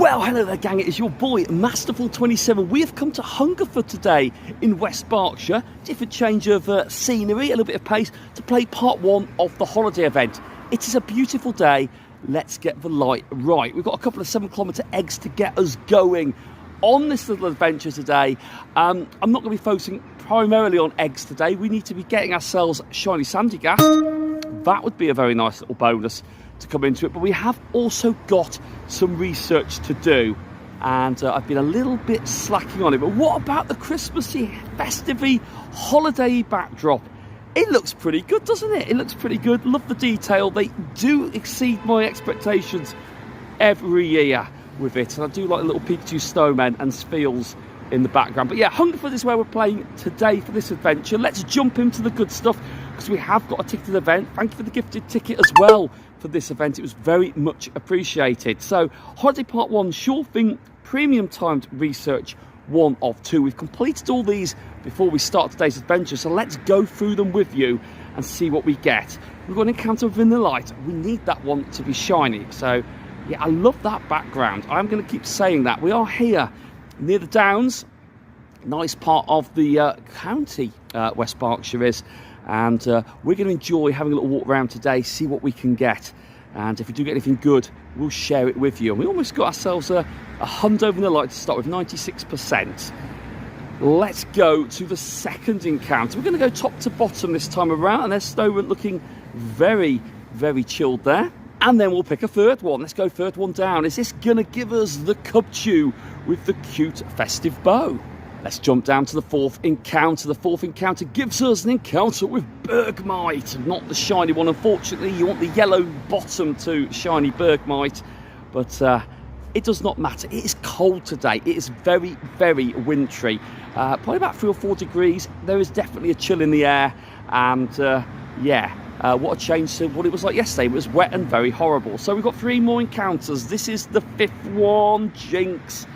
Well, hello there gang, it is your boy Masterful27. We have come to Hungerford today in West Berkshire. Different change of scenery, a little bit of pace, to play part one of the holiday event. It is a beautiful day. Let's get the light right. We've got a couple of 7-kilometre eggs to get us going on this little adventure today. I'm not going to be focusing primarily on eggs today. We need to be getting ourselves shiny Sandygast. That would be a very nice little bonus to come into it, but we have also got some research to do, and I've been a little bit slacking on it. But what about the Christmassy, festive-y, holiday backdrop? It looks pretty good, doesn't it? It looks pretty good. Love the detail. They do exceed my expectations every year with it, and I do like the little Pikachu snowmen and Spheels in the background. But yeah, Hungerford is where we're playing today for this adventure. Let's jump into the good stuff, because we have got a ticketed event. Thank you for the gifted ticket as well for this event. It was very much appreciated. So, holiday part one, sure thing, premium timed research 1 of 2. We've completed all these before we start today's adventure, so let's go through them with you and see what we get. We've got an encounter within the light. We need that one to be shiny. So yeah, I love that background. I'm going to keep saying that. We are here near the Downs, nice part of the county West Berkshire is, and we're going to enjoy having a little walk around today, see what we can get, and if we do get anything good, we'll share it with you. And we almost got ourselves a hundo over the light to start with, 96%. Let's go to the second encounter. We're going to go top to bottom this time around, and there's Snowman looking very, very chilled there. And then we'll pick a third one. Let's go third one down. Is this going to give us the Cubchew with the cute festive bow? Let's jump down to the fourth encounter. The fourth encounter gives us an encounter with Bergmite. Not the shiny one, unfortunately. You want the yellow bottom to shiny Bergmite. But it does not matter. It is cold today. It is very, very wintry. Probably about 3 or 4 degrees. There is definitely a chill in the air. And yeah, what a change to what it was like yesterday. It was wet and very horrible. So we've got 3 more encounters. This is the 5th one, Jinx.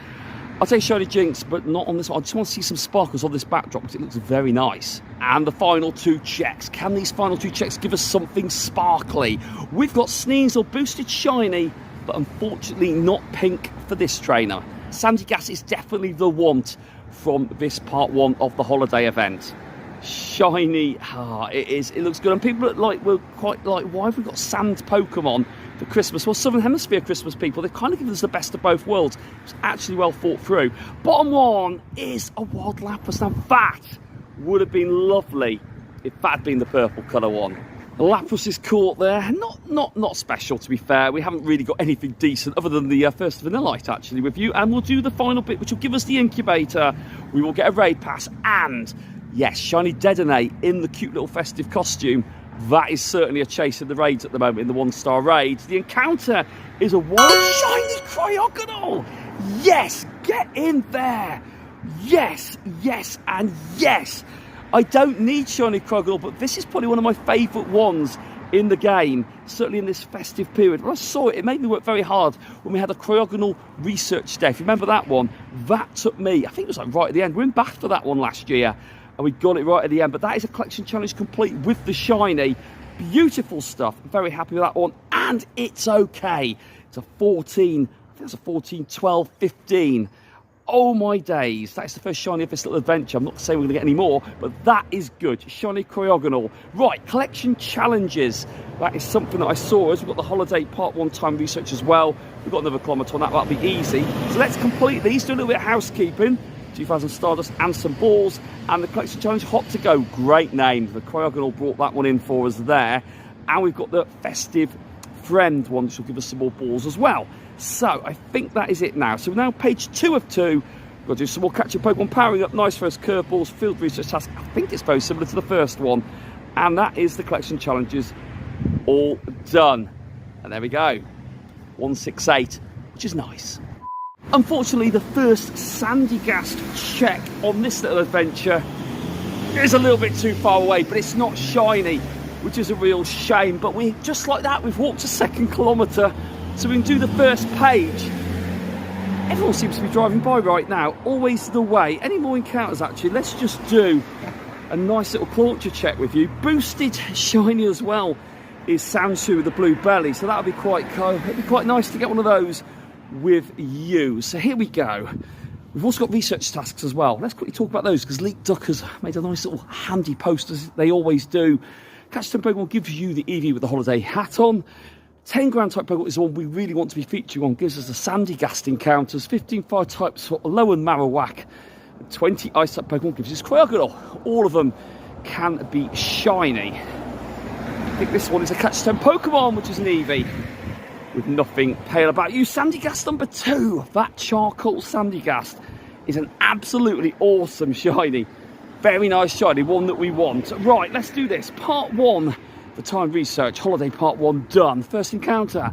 I'll say shiny Jinx, but not on this one. I just want to see some sparkles on this backdrop because it looks very nice. And the final 2 checks. Can these final 2 checks give us something sparkly? We've got Sneasel boosted shiny, but unfortunately not pink for this trainer. Sandygast is definitely the want from this part 1 of the holiday event. Shiny, it is. It looks good, and people were quite like, why have we got sand Pokemon for Christmas? Well, Southern Hemisphere Christmas people, they've kind of given us the best of both worlds. It's actually well thought through. Bottom one is a wild Lapras. Now that would have been lovely if that had been the purple colour one. Lapras is caught there. Not special, to be fair. We haven't really got anything decent other than the first Vanillite actually with you, and we'll do the final bit, which will give us the incubator. We will get a raid pass, and yes, shiny Dedenne in the cute little festive costume. That is certainly a chase in the raids at the moment, in the 1-star raids. The encounter is a wild shiny Cryogonal. Yes, get in there. Yes, yes, and yes. I don't need shiny Cryogonal, but this is probably one of my favourite ones in the game, certainly in this festive period. When I saw it, it made me work very hard when we had a Cryogonal research day. If you remember that one, that took me, I think it was like right at the end. We were in Bath for that one last year, and we got it right at the end. But that is a collection challenge complete with the shiny. Beautiful stuff. Very happy with that one. And it's okay. It's a 14, I think it's a 14, 12, 15. Oh my days. That's the first shiny of this little adventure. I'm not saying we're going to get any more, but that is good. Shiny Cryogonal. Right, collection challenges. That is something that I saw as we've got the holiday part 1 time research as well. We've got another kilometre on that. That'll be easy. So let's complete these. Do a little bit of housekeeping. 2,000 Stardust and some balls, and the collection challenge hot to go. Great name. The Cryogonal brought that one in for us there, and we've got the festive friend one, which will give us some more balls as well. So I think that is it now. So we're now page 2 of 2. We've got to do some more catching Pokemon, powering up nice first curveballs, field research task. I think it's very similar to the first one, and that is the collection challenges all done. And there we go, 168, which is nice. Unfortunately, the first Sandygast check on this little adventure is a little bit too far away, but it's not shiny, which is a real shame. But we, just like that, we've walked a 2nd kilometre, so we can do the first page. Everyone seems to be driving by right now, always the way. Any more encounters actually? Let's just do a nice little launcher check with you. Boosted shiny as well is Sansu with the blue belly, so that'll be quite cool. It'd be quite nice to get one of those with you. So here we go. We've also got research tasks as well. Let's quickly talk about those, because Leak Duck has made a nice little handy post, as they always do. Catch 10 Pokemon gives you the Eevee with the holiday hat on. 10 ground type Pokemon is the one we really want to be featuring on. Gives us the Sandygast encounters. 15 fire types for Low and Marowak. 20 ice type Pokemon gives us Cryogonal. All of them can be shiny. I think this one is a catch 10 Pokemon, which is an Eevee with nothing pale about you. Sandygast number 2. That charcoal Sandygast is an absolutely awesome shiny. Very nice shiny, one that we want. Right, let's do this. Part 1 for time research. Holiday part 1 done. First encounter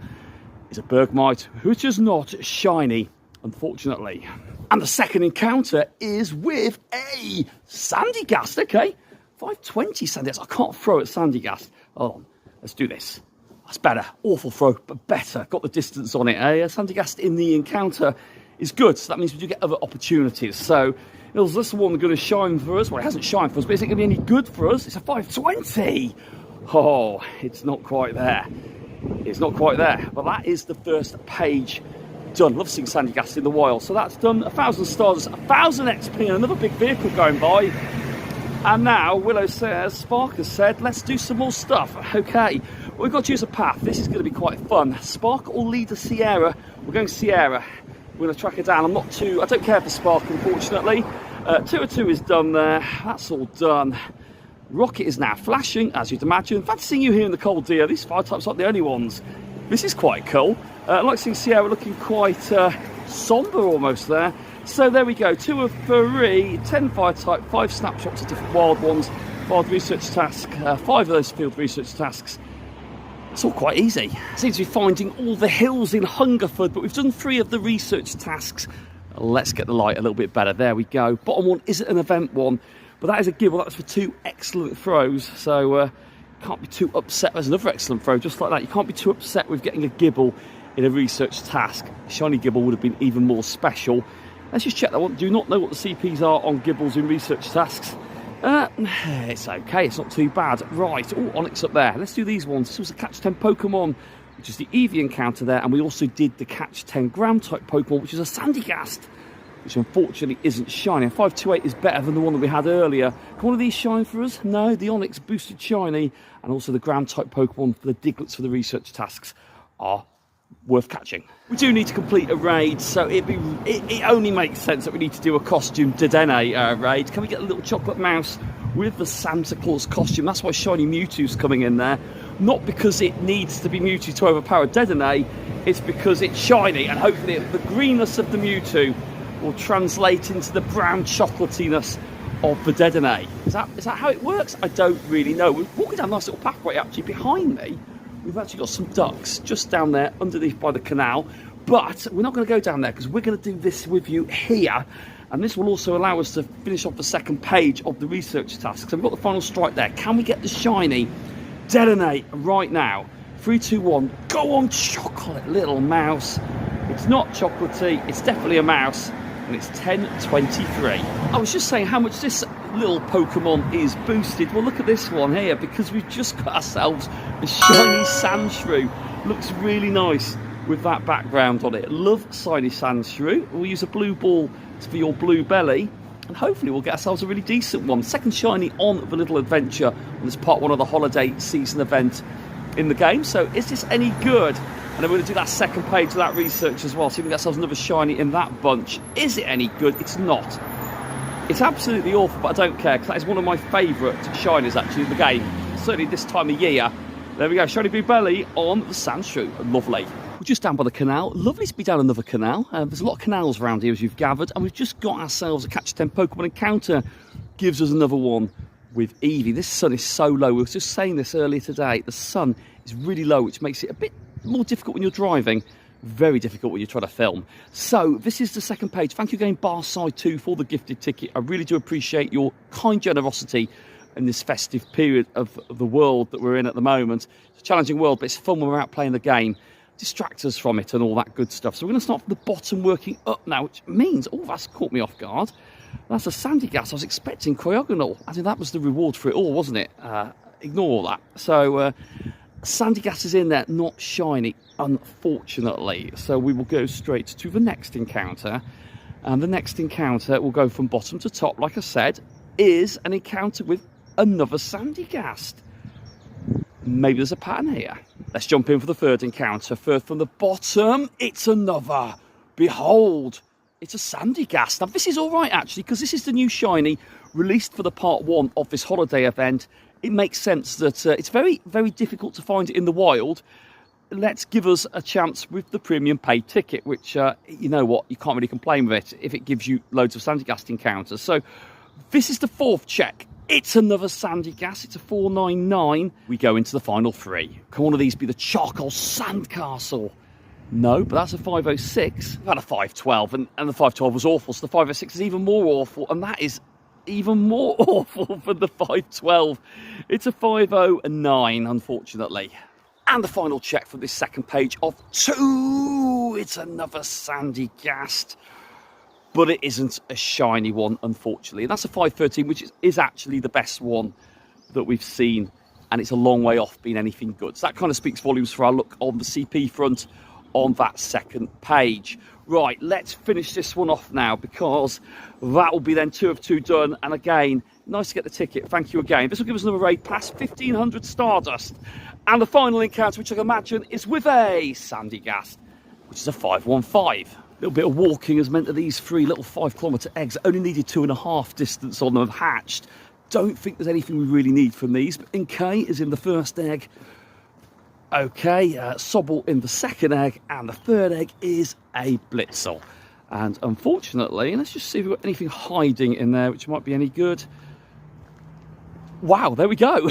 is a Bergmite, which is not shiny, unfortunately. And the second encounter is with a Sandygast. Okay, 520 Sandygast. I can't throw at Sandygast. Hold on, let's do this. That's better. Awful throw, but better. Got the distance on it. A Sandygast in the encounter is good, so that means we do get other opportunities. So, is this one going to shine for us? Well, it hasn't shined for us, but is it going to be any good for us? It's a 520. Oh, it's not quite there. It's not quite there. But that is the first page done. Love seeing Sandygast in the wild. So that's done. 1,000 stars, 1,000 XP, and another big vehicle going by. And now Willow says, Spark has said, let's do some more stuff. Okay, well, we've got to choose a path. This is going to be quite fun. Spark or leader Sierra? We're going Sierra. We're going to track her down. I don't care for Spark, unfortunately. 202 is done there. That's all done. Rocket is now flashing, as you'd imagine. Fancy seeing you here in the cold, dear. These fire types aren't the only ones. This is quite cool. I like seeing Sierra looking quite somber almost there. So there we go. 2 of 3, 10 fire type, 5 snapshots of different wild ones, 5 research tasks, 5 of those field research tasks. It's all quite easy. Seems to be finding all the hills in Hungerford, but we've done 3 of the research tasks. Let's get the light a little bit better. There we go. Bottom one isn't an event one, but that is a Gibble. That's for 2 excellent throws. So can't be too upset. There's another excellent throw just like that. You can't be too upset with getting a Gibble in a research task. Shiny Gibble would have been even more special. Let's just check that one. Do not know what the CPs are on Gibbles in research tasks. It's okay, it's not too bad. Right, Onyx up there. Let's do these ones. This was a catch 10 Pokemon, which is the Eevee encounter there, and we also did the catch 10 ground type Pokemon, which is a Sandygast, which unfortunately isn't shiny. And 528 is better than the one that we had earlier. Can one of these shine for us? No, the Onyx boosted shiny, and also the ground type Pokemon for the Diglets for the research tasks are worth catching. We do need to complete a raid, so it only makes sense that we need to do a costume Dedenne raid. Can we get a little chocolate mouse with the Santa Claus costume? That's why shiny Mewtwo's coming in there. Not because it needs to be Mewtwo to overpower Dedenne, it's because it's shiny, and hopefully the greenness of the Mewtwo will translate into the brown chocolatiness of the Dedenne. Is that how it works? I don't really know. We're walking down a nice little pathway actually behind me. We've actually got some ducks just down there underneath by the canal, but we're not going to go down there because we're going to do this with you here, and this will also allow us to finish off the second page of the research task. So we've got the final strike there. Can we get the shiny Dedenne right now? 3, 2, 1, go on, chocolate little mouse. It's not chocolatey, it's definitely a mouse, and it's 10:23. I was just saying how much this little Pokemon is boosted. Well, look at this one here, because we've just got ourselves a shiny Sandshrew. Looks really nice with that background on it. Love shiny Sandshrew. We'll use a blue ball for your blue belly, and hopefully we'll get ourselves a really decent one. Second shiny on the little adventure on this part 1 of the holiday season event in the game. So is this any good? And then we're going to do that second page of that research as well, see if we get ourselves another shiny in that bunch. Is it any good? It's not. It's absolutely awful, but I don't care, because that is one of my favourite shinies actually in the game, certainly this time of year. There we go, shiny blue belly on the Sandshrew. Lovely. We're just down by the canal. Lovely to be down another canal. There's a lot of canals around here, as you've gathered, and we've just got ourselves a catch 10 Pokemon encounter. Gives us another one with Eevee. This sun is so low. We were just saying this earlier today. The sun is really low, which makes it a bit more difficult when you're driving. Very difficult when you try to film. So this is the second page. Thank you again, Barside 2, for the gifted ticket. I really do appreciate your kind generosity in this festive period of the world that we're in at the moment. It's a challenging world, but it's fun when we're out playing the game. Distract us from it and all that good stuff. So we're going to start from the bottom, working up now, which means, oh, that's caught me off guard. That's a Sandygast. I was expecting Cryogonal. I think that was the reward for it all, wasn't it? Ignore all that. So Sandygast is in there, not shiny, unfortunately. So we will go straight to the next encounter. And the next encounter will go from bottom to top, like I said, is an encounter with another Sandygast. Maybe there's a pattern here. Let's jump in for the third encounter. Third from the bottom, it's another. Behold, it's a Sandygast. Now, this is all right, actually, because this is the new shiny released for the part 1 of this holiday event. It makes sense that it's very, very difficult to find it in the wild. Let's give us a chance with the premium paid ticket, which, you know what, you can't really complain with it if it gives you loads of Sandygast encounters. So this is the fourth check. It's another Sandygast. It's a 499. We go into the final 3. Can one of these be the Charcoal Sandcastle? No, but that's a 506. We've had a 512, and the 512 was awful, so the 506 is even more awful, and that is even more awful for the 512. It's a 509, unfortunately. And the final check for this second page of 2. It's another Sandygast, but it isn't a shiny one, unfortunately. And that's a 513, which is actually the best one that we've seen, and it's a long way off being anything good. So that kind of speaks volumes for our look on the CP front on that second page. Right, let's finish this one off now, because that will be then 2 of 2 done. And again, nice to get the ticket. Thank you again. This will give us another raid past 1500 Stardust. And the final encounter, which I can imagine, is with a Sandygast, which is a 515. A little bit of walking has meant that these 3 little 5-kilometre eggs only needed 2.5 distance on them, have hatched. Don't think there's anything we really need from these, but NK is in the first egg. Okay, Sobble in the second egg, and the third egg is a Blitzel. And unfortunately, let's just see if we've got anything hiding in there which might be any good. Wow, there we go.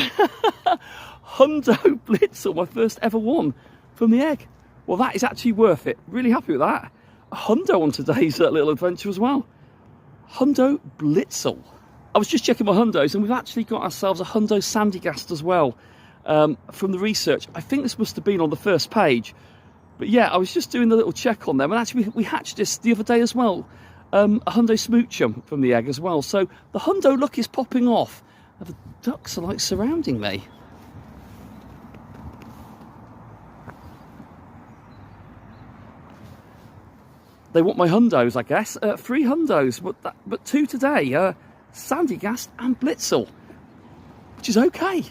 Hundo Blitzel, my first ever one from the egg. Well, that is actually worth it. Really happy with that. A Hundo on today's little adventure as well. Hundo Blitzel. I was just checking my Hundos, and we've actually got ourselves a Hundo Sandygast as well. From the research, I think this must have been on the first page, but yeah, I was just doing the little check on them, and actually we hatched this the other day as well, a Hundo Smoochum from the egg as well. So the Hundo look is popping off, and the ducks are like surrounding me. They want my Hundos, I guess. 3 Hundos, but 2 today, Sandygast and Blitzel, which is okay.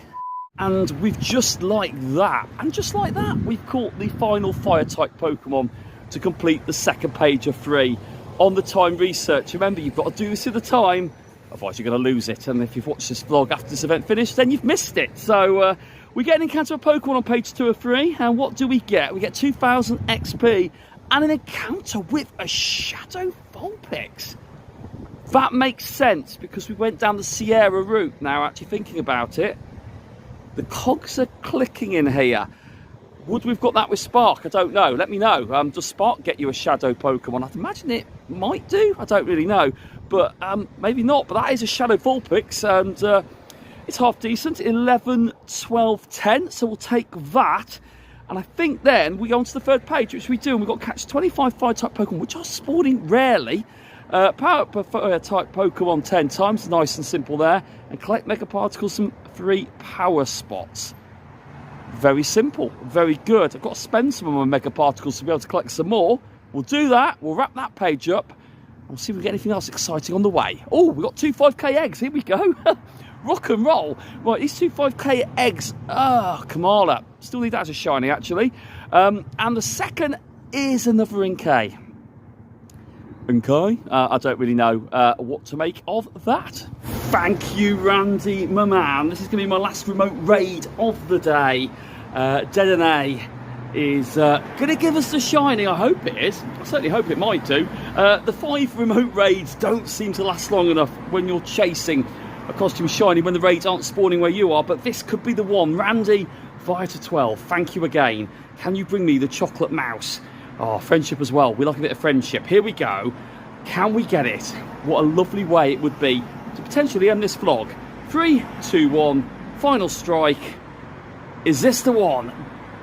And we've just like that, and just like that, we've caught the final fire-type Pokemon to complete the second page of 3 on the time research. Remember, you've got to do this at the time, otherwise you're going to lose it. And if you've watched this vlog after this event finished, then you've missed it. So we get an encounter of Pokemon on page 2 of 3, and what do we get? We get 2000 XP and an encounter with a Shadow Vulpix. That makes sense, because we went down the Sierra route now, actually thinking about it. The cogs are clicking in here. Would we've got that with Spark? I don't know. Let me know. Does Spark get you a Shadow Pokemon? I'd imagine it might do. I don't really know. But maybe not. But that is a Shadow Vulpix. And it's half decent. 11, 12, 10. So we'll take that. And I think then we go on to the third page, which we do. And we've got to catch 25 Fire-type Pokemon, which are spawning rarely. Power up Fire-type Pokemon 10 times. Nice and simple there. And collect Mega Particles from 3 power spots. Very simple, very good. I've got to spend some of my Mega Particles to be able to collect some more. We'll do that. We'll wrap that page up. We'll see if we get anything else exciting on the way. Oh, we've got 2 5k eggs. Here we go. Rock and roll. Right, these 2 5k eggs. Kamala. Still need that as a shiny, actually. And the second is another NK. NK? I don't really know what to make of that. Thank you, Randy, my man. This is going to be my last remote raid of the day. Dedenne is going to give us the shiny. I hope it is. I certainly hope it might do. The 5 remote raids don't seem to last long enough when you're chasing a costume shiny when the raids aren't spawning where you are, but this could be the one. Randy, via to 12. Thank you again. Can you bring me the chocolate mouse? Oh, friendship as well. We like a bit of friendship. Here we go. Can we get it? What a lovely way it would be to potentially end this vlog. 3, 2, 1. Final strike. Is this the one?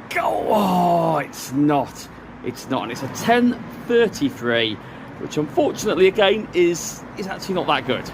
Go! Oh, it's not. It's not. And it's a 10.33, which unfortunately, again, is actually not that good.